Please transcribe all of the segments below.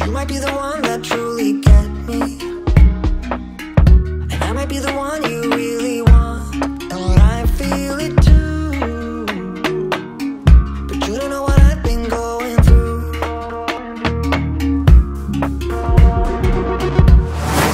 You might be the one that truly get me, and I might be the one you really want. Thought I feel it too, but you don't know what I've been going through.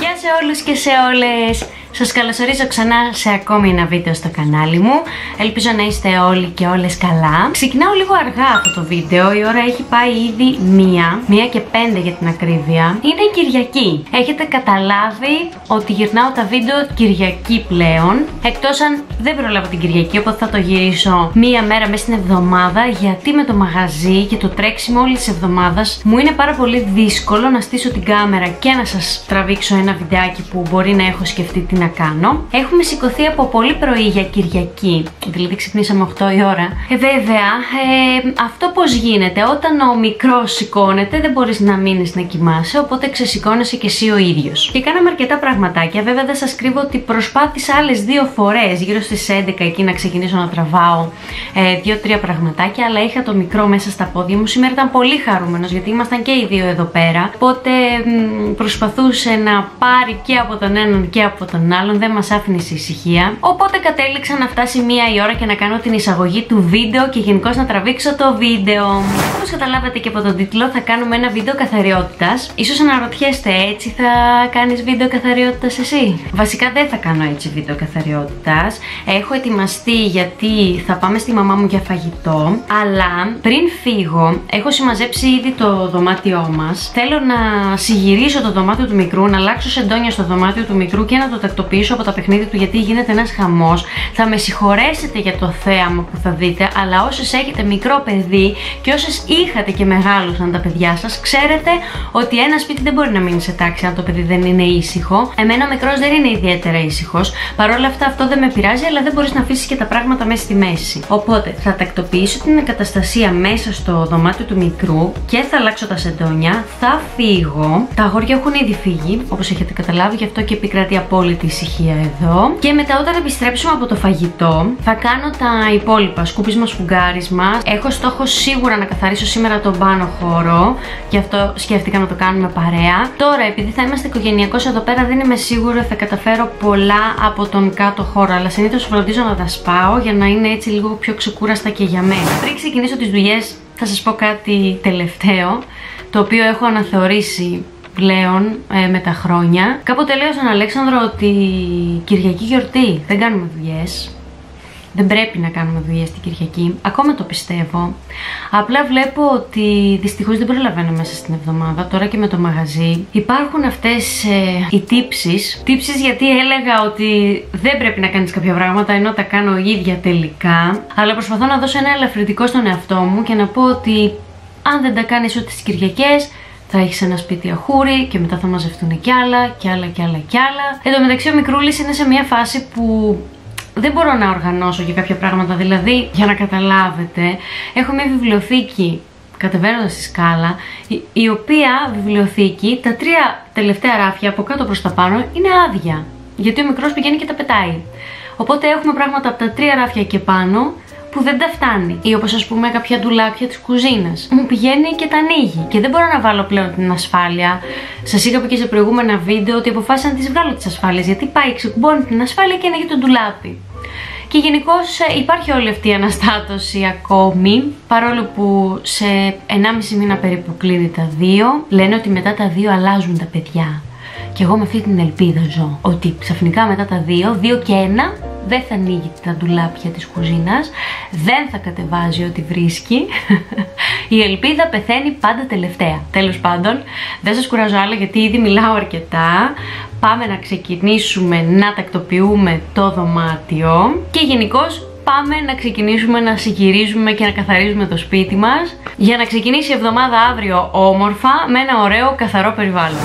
Γεια σε όλους και σε όλες. Σας καλωσορίζω ξανά σε ακόμη ένα βίντεο στο κανάλι μου. Ελπίζω να είστε όλοι και όλες καλά. Ξεκινάω λίγο αργά αυτό το βίντεο. Η ώρα έχει πάει ήδη 1 και 5 για την ακρίβεια. Είναι Κυριακή. Έχετε καταλάβει ότι γυρνάω τα βίντεο Κυριακή πλέον. Εκτός αν δεν προλάβω την Κυριακή, οπότε θα το γυρίσω μία μέρα μέσα στην εβδομάδα. Γιατί με το μαγαζί και το τρέξιμο όλης της εβδομάδας μου είναι πάρα πολύ δύσκολο να στήσω την κάμερα και να σας τραβήξω ένα βιντεάκι που μπορεί να έχω σκεφτεί τι να κάνω. Έχουμε σηκωθεί από πολύ πρωί για Κυριακή, δηλαδή ξυπνήσαμε 8 η ώρα. Βέβαια, αυτό πώς γίνεται? Όταν ο μικρός σηκώνεται, δεν μπορείς να μείνεις να κοιμάσαι, οπότε ξεσηκώνεσαι και εσύ ο ίδιος. Και κάναμε αρκετά πραγματάκια. Βέβαια, δεν σας κρύβω ότι προσπάθησα άλλες 2 φορές, γύρω στις 11 εκεί, να ξεκινήσω να τραβάω 2-3 πραγματάκια, αλλά είχα το μικρό μέσα στα πόδια μου. Σήμερα ήταν πολύ χαρούμενος, γιατί ήμασταν και οι δύο εδώ πέρα. Οπότε προσπαθούσε να πάρει και από τον έναν και από τον άλλον, δεν μας άφηνε σε ησυχία. Οπότε κατέληξα να φτάσει 1 η ώρα και να κάνω την εισαγωγή του βίντεο και γενικώς να τραβήξω το βίντεο. Όπως καταλάβατε και από τον τίτλο, θα κάνουμε ένα βίντεο καθαριότητας. Ίσως αναρωτιέστε, έτσι θα κάνεις βίντεο καθαριότητας εσύ? Βασικά δεν θα κάνω έτσι βίντεο καθαριότητας. Έχω ετοιμαστεί γιατί θα πάμε στη μαμά μου για φαγητό. Αλλά πριν φύγω, έχω συμμαζέψει ήδη το δωμάτιό μας. Θέλω να συγυρίσω το δωμάτιο του μικρού, να αλλάξω σεντόνια στο δωμάτιο του μικρού και να το τακτοποιήσω από τα παιχνίδια του, γιατί γίνεται ένας χαμός. Θα με συγχωρέσετε για το θέαμα που θα δείτε, αλλά όσες έχετε μικρό παιδί και όσες είχατε και μεγάλωσαν τα παιδιά σας, ξέρετε ότι ένα σπίτι δεν μπορεί να μείνει σε τάξη αν το παιδί δεν είναι ήσυχο. Εμένα ο μικρός δεν είναι ιδιαίτερα ήσυχος. Παρ' όλα αυτά, αυτό δεν με πειράζει, αλλά δεν μπορείς να αφήσεις και τα πράγματα μέσα στη μέση. Οπότε θα τακτοποιήσω την εγκαταστασία μέσα στο δωμάτιο του μικρού και θα αλλάξω τα σεντόνια. Θα φύγω. Τα αγόρια έχουν ήδη φύγει, όπως έχετε καταλάβει, γι' αυτό και επικρατεί απόλυτη ησυχία εδώ. Και μετά, όταν επιστρέψουμε από το φαγητό, θα κάνω τα υπόλοιπα. Σκούπισμα, σφουγγάρισμα. Έχω στόχο σίγουρα να καθαρίσω σήμερα τον πάνω χώρο. Γι' αυτό σκέφτηκα να το κάνουμε παρέα. Τώρα, επειδή θα είμαστε οικογενειακώς εδώ πέρα, δεν είμαι σίγουρη θα καταφέρω πολλά από τον κάτω χώρο. Αλλά συνήθως φροντίζω να τα σπάω για να είναι έτσι λίγο πιο ξεκούραστα και για μένα. Πριν ξεκινήσω τις δουλειές, θα σας πω κάτι τελευταίο, το οποίο έχω αναθεωρήσει πλέον με τα χρόνια. Κάποτε λέω στον Αλέξανδρο ότι Κυριακή γιορτή, δεν κάνουμε δουλειές. Δεν πρέπει να κάνουμε δουλειές την Κυριακή. Ακόμα το πιστεύω. Απλά βλέπω ότι δυστυχώς δεν προλαβαίνω μέσα στην εβδομάδα. Τώρα και με το μαγαζί υπάρχουν αυτές οι τύψεις. Τύψεις γιατί έλεγα ότι δεν πρέπει να κάνεις κάποια πράγματα, ενώ τα κάνω ίδια τελικά. Αλλά προσπαθώ να δώσω ένα ελαφρυντικό στον εαυτό μου και να πω ότι αν δεν τα κάνεις ούτε τις Κυριακές, θα έχεις ένα σπίτι αχούρι και μετά θα μαζευτούν κι άλλα κι άλλα κι άλλα κι άλλα. Εν τω μεταξύ, ο μικρούλης είναι σε μια φάση που δεν μπορώ να οργανώσω για κάποια πράγματα. Δηλαδή, για να καταλάβετε, έχω μια βιβλιοθήκη κατεβαίνοντας στη σκάλα, η οποία βιβλιοθήκη, τα 3 τελευταία ράφια από κάτω προς τα πάνω είναι άδεια. Γιατί ο μικρός πηγαίνει και τα πετάει. Οπότε έχουμε πράγματα από τα 3 ράφια και πάνω που δεν τα φτάνει. Ή όπως ας πούμε κάποια ντουλάπια της κουζίνας. Μου πηγαίνει και τα ανοίγει. Και δεν μπορώ να βάλω πλέον την ασφάλεια. Σας είχα πει και σε προηγούμενα βίντεο ότι αποφάσισα να τις βγάλω τις ασφάλειες. Γιατί πάει, ξεκουμπώνει την ασφάλεια και ανοίγει το ντουλάπι. Και γενικώς υπάρχει όλη αυτή η αναστάτωση ακόμη. Παρόλο που σε 1,5 μήνα περίπου κλείνει τα 2. Λένε ότι μετά τα 2 αλλάζουν τα παιδιά. Και εγώ με αυτή την ελπίδα ζω. Ότι ξαφνικά μετά τα 2 και 1. Δεν θα ανοίγει τα ντουλάπια της κουζίνας, δεν θα κατεβάζει ό,τι βρίσκει. Η ελπίδα πεθαίνει πάντα τελευταία. Τέλος πάντων, δεν σας κουράζω άλλα γιατί ήδη μιλάω αρκετά. Πάμε να ξεκινήσουμε να τακτοποιούμε το δωμάτιο και γενικώς πάμε να ξεκινήσουμε να συγκυρίζουμε και να καθαρίζουμε το σπίτι μας για να ξεκινήσει η εβδομάδα αύριο όμορφα με ένα ωραίο καθαρό περιβάλλον.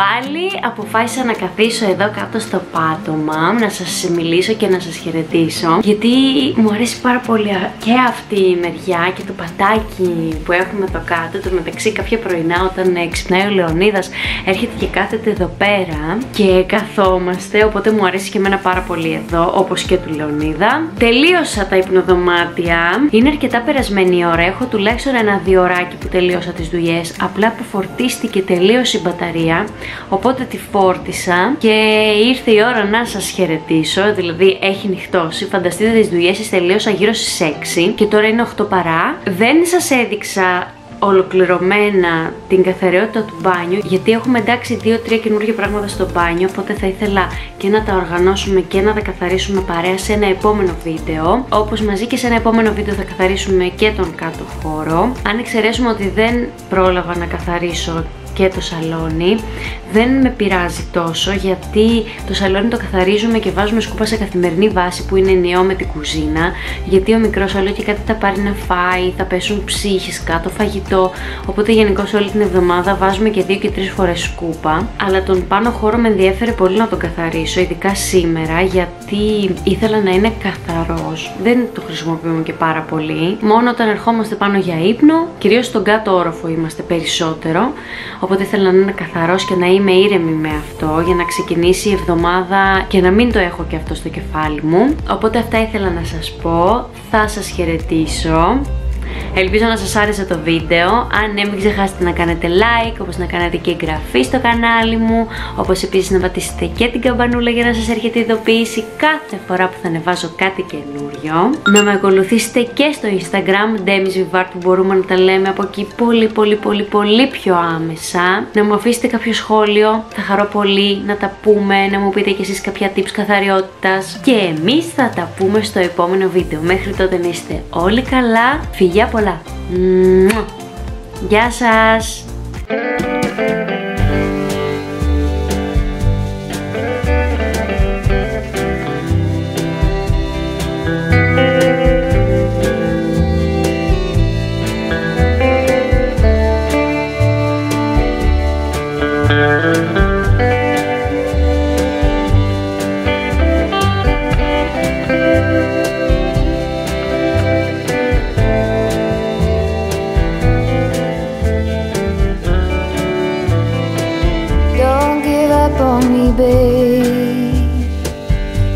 πάλι αποφάσισα να καθίσω εδώ κάτω στο πάτωμα, να σας μιλήσω και να σας χαιρετήσω, γιατί μου αρέσει πάρα πολύ και αυτή η μεριά και το πατάκι που έχουμε εδώ κάτω. Το μεταξύ κάποια πρωινά όταν ξυπνάει ο Λεωνίδας έρχεται και κάθεται εδώ πέρα και καθόμαστε, οπότε μου αρέσει και εμένα πάρα πολύ εδώ, όπως και του Λεωνίδα. Τελείωσα τα υπνοδωμάτια, είναι αρκετά περασμένη η ώρα, έχω τουλάχιστον 1-2 ωράκι που τελείωσα τις δουλειές, απλά που φορτίστηκε τελείως η μπαταρία, οπότε τη φόρτισα και ήρθε η ώρα να σας χαιρετήσω, δηλαδή έχει νυχτώσει. Φανταστείτε, τις δουλειές τις τελείωσα γύρω στις 6 και τώρα είναι 8 παρά. Δεν σας έδειξα ολοκληρωμένα την καθαριότητα του μπάνιου, γιατί έχουμε εντάξει 2-3 καινούργια πράγματα στο μπάνιο, οπότε θα ήθελα και να τα οργανώσουμε και να τα καθαρίσουμε παρέα σε ένα επόμενο βίντεο. Όπως μαζί και σε ένα επόμενο βίντεο θα καθαρίσουμε και τον κάτω χώρο. Αν εξαιρέσουμε ότι δεν πρόλαβα να καθαρίσω και το σαλόνι, δεν με πειράζει τόσο, γιατί το σαλόνι το καθαρίζουμε και βάζουμε σκούπα σε καθημερινή βάση που είναι ενιαίο με την κουζίνα, γιατί ο μικρός όλο και κάτι θα πάρει να φάει, θα πέσουν ψύχες κάτω, φαγητό, οπότε γενικώς όλη την εβδομάδα βάζουμε και 2 και 3 φορές σκούπα. Αλλά τον πάνω χώρο με ενδιέφερε πολύ να τον καθαρίσω, ειδικά σήμερα, γιατί ήθελα να είναι καθαρός. Δεν το χρησιμοποιούμε και πάρα πολύ, μόνο όταν ερχόμαστε πάνω για ύπνο, κυρίως στον κάτω όροφο είμαστε περισσότερο. Οπότε ήθελα να είναι καθαρός και να είμαι ήρεμη με αυτό για να ξεκινήσει η εβδομάδα και να μην το έχω και αυτό στο κεφάλι μου. Οπότε αυτά ήθελα να σας πω. Θα σας χαιρετήσω. Ελπίζω να σας άρεσε το βίντεο. Αν ναι, μην ξεχάσετε να κάνετε like, όπως να κάνετε και εγγραφή στο κανάλι μου, όπως επίσης να πατήσετε και την καμπανούλα για να σας έρχεται ειδοποίηση κάθε φορά που θα ανεβάζω κάτι καινούριο. Να με ακολουθήσετε και στο Instagram, Demi Vivart, που μπορούμε να τα λέμε από εκεί πολύ πιο άμεσα. Να μου αφήσετε κάποιο σχόλιο, θα χαρώ πολύ να τα πούμε, να μου πείτε κι εσείς κάποια tips καθαριότητας και εμείς θα τα πούμε στο επόμενο βίντεο. Μέχρι τότε να είστε όλοι καλά, φιλιά πολλά. Γεια σας!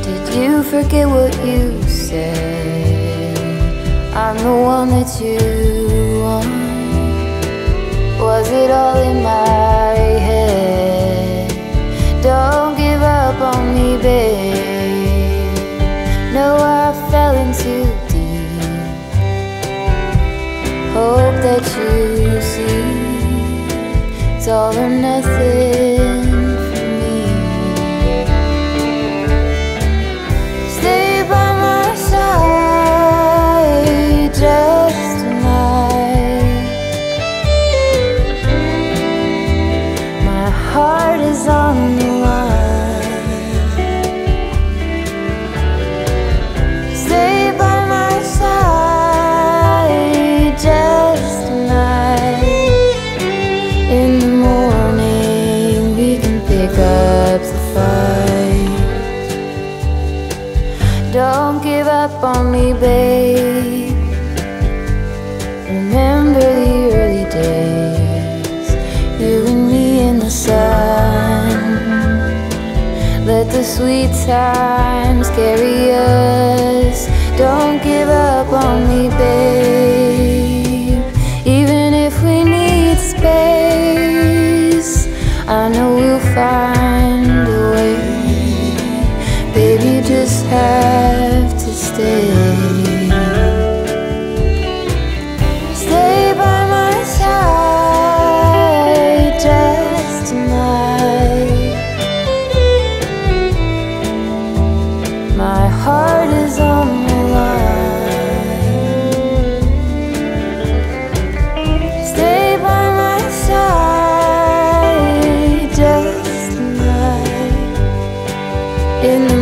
Did you forget what you said? I'm the one that you want. Was it all in my head? Don't give up on me, babe. No, I fell in too deep. Hope that you see it's all or nothing. Don't give up on me, babe. Remember the early days, you and me in the sun. Let the sweet times carry us. Don't give up on me, babe. Even if we need space, I know we'll find a way. Baby, you just have to stay. Stay by my side just tonight. My heart is on the line. Stay by my side just tonight. In the